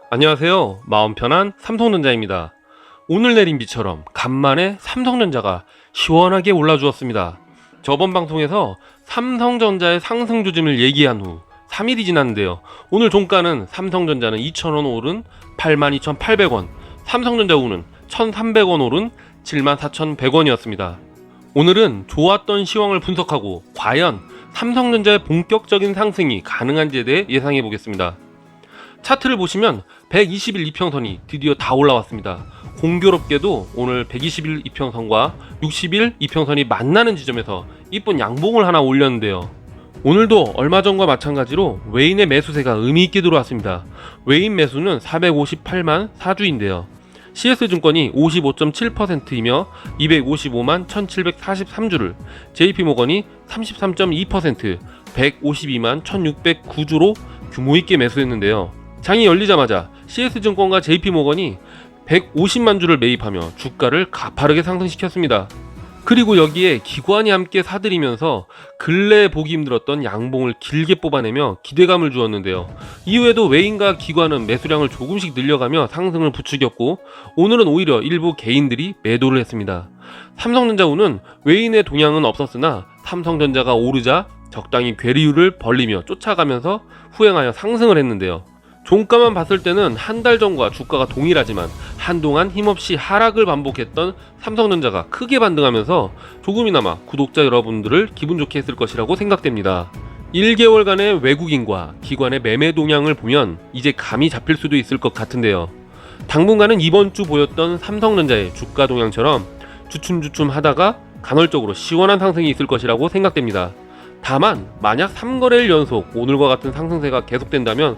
안녕하세요. 마음 편한 삼성전자입니다. 오늘 내린 비처럼 간만에 삼성전자가 시원하게 올라주었습니다. 저번 방송에서 삼성전자의 상승 조짐을 얘기한 후 3일이 지났는데요. 오늘 종가는 삼성전자는 2,000원 오른 82,800원, 삼성전자우는 1,300원 오른 74,100원이었습니다. 오늘은 좋았던 시황을 분석하고 과연 삼성전자의 본격적인 상승이 가능한지에 대해 예상해 보겠습니다. 차트를 보시면 120일 이평선이 드디어 다 올라왔습니다. 공교롭게도 오늘 120일 이평선과 60일 이평선이 만나는 지점에서 이쁜 양봉을 하나 올렸는데요. 오늘도 얼마 전과 마찬가지로 외인의 매수세가 의미있게 들어왔습니다. 외인 매수는 458만 4주인데요. CS증권이 55.7%이며 255만 1743주를, JP모건이 33.2%, 152만 1609주로 규모있게 매수했는데요. 장이 열리자마자 CS증권과 JP모건이 150만 주를 매입하며 주가를 가파르게 상승시켰습니다. 그리고 여기에 기관이 함께 사들이면서 근래에 보기 힘들었던 양봉을 길게 뽑아내며 기대감을 주었는데요. 이후에도 외인과 기관은 매수량을 조금씩 늘려가며 상승을 부추겼고, 오늘은 오히려 일부 개인들이 매도를 했습니다. 삼성전자우는 외인의 동향은 없었으나 삼성전자가 오르자 적당히 괴리율을 벌리며 쫓아가면서 후행하여 상승을 했는데요. 종가만 봤을 때는 한 달 전과 주가가 동일하지만 한동안 힘없이 하락을 반복했던 삼성전자가 크게 반등하면서 조금이나마 구독자 여러분들을 기분 좋게 했을 것이라고 생각됩니다. 1개월간의 외국인과 기관의 매매 동향을 보면 이제 감이 잡힐 수도 있을 것 같은데요. 당분간은 이번 주 보였던 삼성전자의 주가 동향처럼 주춤주춤 하다가 간헐적으로 시원한 상승이 있을 것이라고 생각됩니다. 다만 만약 3거래일 연속 오늘과 같은 상승세가 계속된다면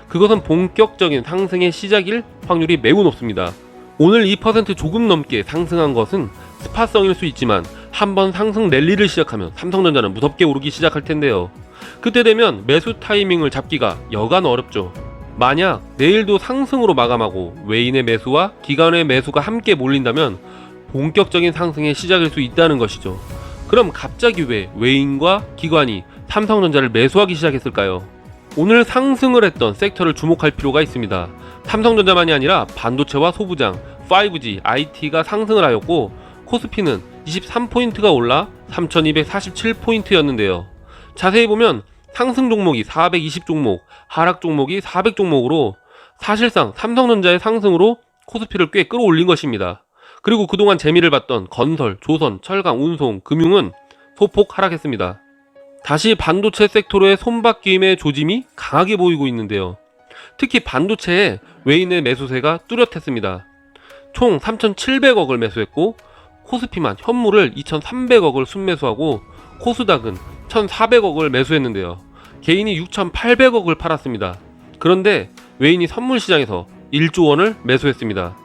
그것은 본격적인 상승의 시작일 확률이 매우 높습니다. 오늘 2% 조금 넘게 상승한 것은 스파성일 수 있지만 한번 상승 랠리를 시작하면 삼성전자는 무섭게 오르기 시작할 텐데요. 그때 되면 매수 타이밍을 잡기가 여간 어렵죠. 만약 내일도 상승으로 마감하고 외인의 매수와 기관의 매수가 함께 몰린다면 본격적인 상승의 시작일 수 있다는 것이죠. 그럼 갑자기 왜 외인과 기관이 삼성전자를 매수하기 시작했을까요? 오늘 상승을 했던 섹터를 주목할 필요가 있습니다. 삼성전자만이 아니라 반도체와 소부장, 5G, IT가 상승을 하였고, 코스피는 23포인트가 올라 3247포인트였는데요. 자세히 보면 상승 종목이 420 종목, 하락 종목이 400 종목으로 사실상 삼성전자의 상승으로 코스피를 꽤 끌어올린 것입니다. 그리고 그동안 재미를 봤던 건설, 조선, 철강, 운송, 금융은 소폭 하락했습니다. 다시 반도체 섹터로의 손바뀜의 조짐이 강하게 보이고 있는데요. 특히 반도체에 외인의 매수세가 뚜렷했습니다. 총 3,700억을 매수했고, 코스피만 현물을 2,300억을 순매수하고 코스닥은 1,400억을 매수했는데요. 개인이 6,800억을 팔았습니다. 그런데 외인이 선물시장에서 1조 원을 매수했습니다.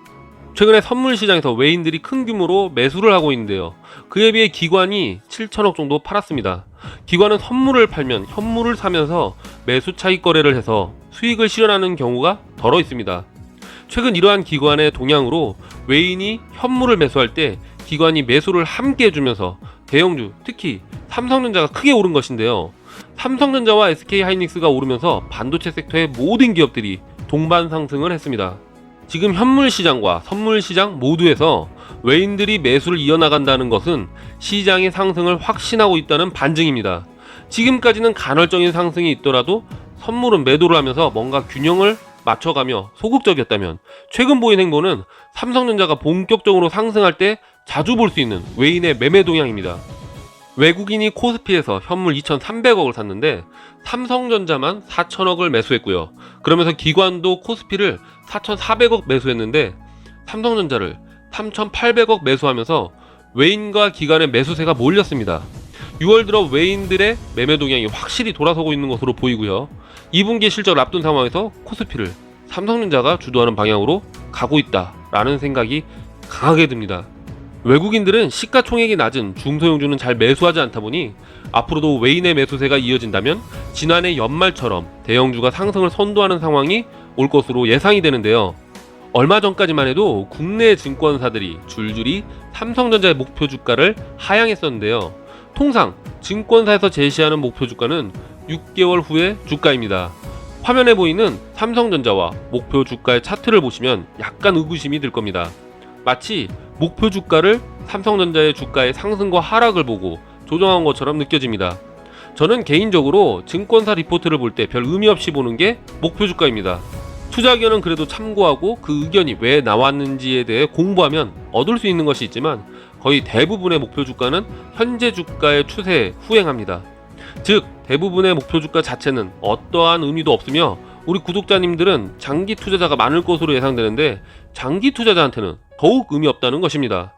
최근에 선물시장에서 외인들이 큰 규모로 매수를 하고 있는데요. 그에 비해 기관이 7천억 정도 팔았습니다. 기관은 선물을 팔면 현물을 사면서 매수 차익 거래를 해서 수익을 실현하는 경우가 덜어 있습니다. 최근 이러한 기관의 동향으로 외인이 현물을 매수할 때 기관이 매수를 함께 해주면서 대형주, 특히 삼성전자가 크게 오른 것인데요. 삼성전자와 SK하이닉스가 오르면서 반도체 섹터의 모든 기업들이 동반 상승을 했습니다. 지금 현물시장과 선물시장 모두에서 외인들이 매수를 이어나간다는 것은 시장의 상승을 확신하고 있다는 반증입니다. 지금까지는 간헐적인 상승이 있더라도 선물은 매도를 하면서 뭔가 균형을 맞춰가며 소극적이었다면, 최근 보인 행보는 삼성전자가 본격적으로 상승할 때 자주 볼 수 있는 외인의 매매 동향입니다. 외국인이 코스피에서 현물 2,300억을 샀는데 삼성전자만 4천억을 매수했고요. 그러면서 기관도 코스피를 4,400억 매수했는데 삼성전자를 3,800억 매수하면서 외인과 기관의 매수세가 몰렸습니다. 6월 들어 외인들의 매매 동향이 확실히 돌아서고 있는 것으로 보이고요. 2분기 실적을 앞둔 상황에서 코스피를 삼성전자가 주도하는 방향으로 가고 있다라는 생각이 강하게 듭니다. 외국인들은 시가총액이 낮은 중소형주는 잘 매수하지 않다 보니 앞으로도 외인의 매수세가 이어진다면 지난해 연말처럼 대형주가 상승을 선도하는 상황이 올 것으로 예상이 되는데요. 얼마 전까지만 해도 국내 증권사들이 줄줄이 삼성전자의 목표 주가를 하향했었는데요. 통상 증권사에서 제시하는 목표 주가는 6개월 후의 주가입니다. 화면에 보이는 삼성전자와 목표 주가의 차트를 보시면 약간 의구심이 들 겁니다. 마치 목표 주가를 삼성전자의 주가의 상승과 하락을 보고 조정한 것처럼 느껴집니다. 저는 개인적으로 증권사 리포트를 볼 때 별 의미 없이 보는 게 목표 주가입니다. 투자 의견은 그래도 참고하고 그 의견이 왜 나왔는지에 대해 공부하면 얻을 수 있는 것이 있지만 거의 대부분의 목표 주가는 현재 주가의 추세에 후행합니다. 즉 대부분의 목표 주가 자체는 어떠한 의미도 없으며 우리 구독자님들은 장기 투자자가 많을 것으로 예상되는데 장기 투자자한테는 더욱 의미 없다는 것입니다.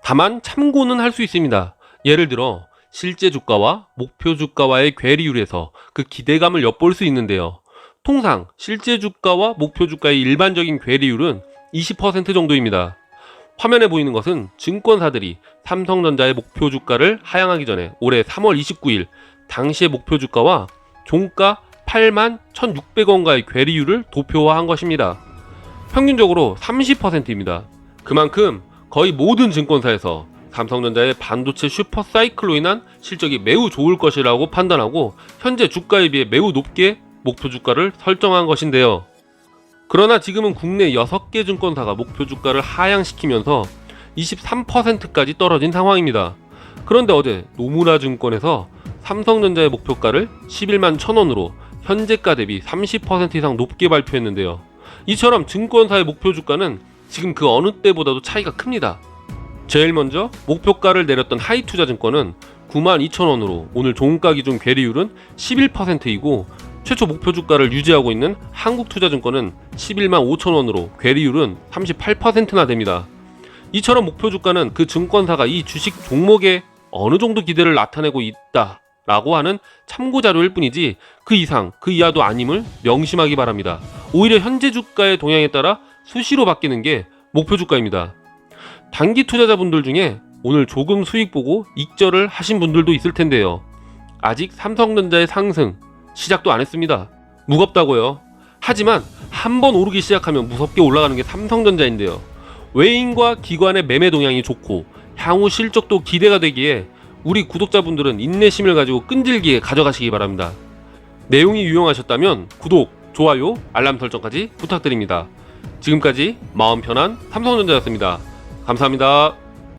다만 참고는 할 수 있습니다. 예를 들어 실제 주가와 목표 주가와의 괴리율에서 그 기대감을 엿볼 수 있는데요. 통상 실제 주가와 목표 주가의 일반적인 괴리율은 20% 정도입니다. 화면에 보이는 것은 증권사들이 삼성전자의 목표 주가를 하향하기 전에 올해 3월 29일 당시의 목표 주가와 종가 81,600원가의 괴리율을 도표화한 것입니다. 평균적으로 30%입니다. 그만큼 거의 모든 증권사에서 삼성전자의 반도체 슈퍼사이클로 인한 실적이 매우 좋을 것이라고 판단하고 현재 주가에 비해 매우 높게 목표 주가를 설정한 것인데요. 그러나 지금은 국내 6개 증권사가 목표 주가를 하향시키면서 23%까지 떨어진 상황입니다. 그런데 어제 노무라 증권에서 삼성전자의 목표가를 11만 1,000원으로 현재가 대비 30% 이상 높게 발표했는데요. 이처럼 증권사의 목표 주가는 지금 그 어느 때보다도 차이가 큽니다. 제일 먼저 목표가를 내렸던 하이투자증권은 92,000원으로 오늘 종가 기준 괴리율은 11%이고 최초 목표 주가를 유지하고 있는 한국투자증권은 11만 5천원으로 괴리율은 38%나 됩니다. 이처럼 목표 주가는 그 증권사가 이 주식 종목에 어느 정도 기대를 나타내고 있다라고 하는 참고 자료일 뿐이지 그 이상 그 이하도 아님을 명심하기 바랍니다. 오히려 현재 주가의 동향에 따라 수시로 바뀌는 게 목표 주가입니다. 단기 투자자분들 중에 오늘 조금 수익 보고 익절을 하신 분들도 있을 텐데요. 아직 삼성전자의 상승 시작도 안 했습니다. 무겁다고요. 하지만 한번 오르기 시작하면 무섭게 올라가는 게 삼성전자인데요. 외인과 기관의 매매 동향이 좋고 향후 실적도 기대가 되기에 우리 구독자분들은 인내심을 가지고 끈질기게 가져가시기 바랍니다. 내용이 유용하셨다면 구독, 좋아요, 알람 설정까지 부탁드립니다. 지금까지 마음 편한 삼성전자였습니다. 감사합니다.